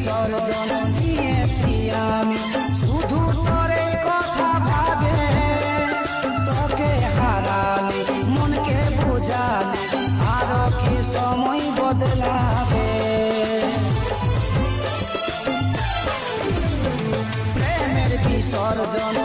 বিসর্জন দিয়েছি আমি, শুধু তোরে কথা ভাবে, তোকে হারালে মনকে বুঝালে আরো কি সময় বদলাবে। প্রেমের বিসর্জন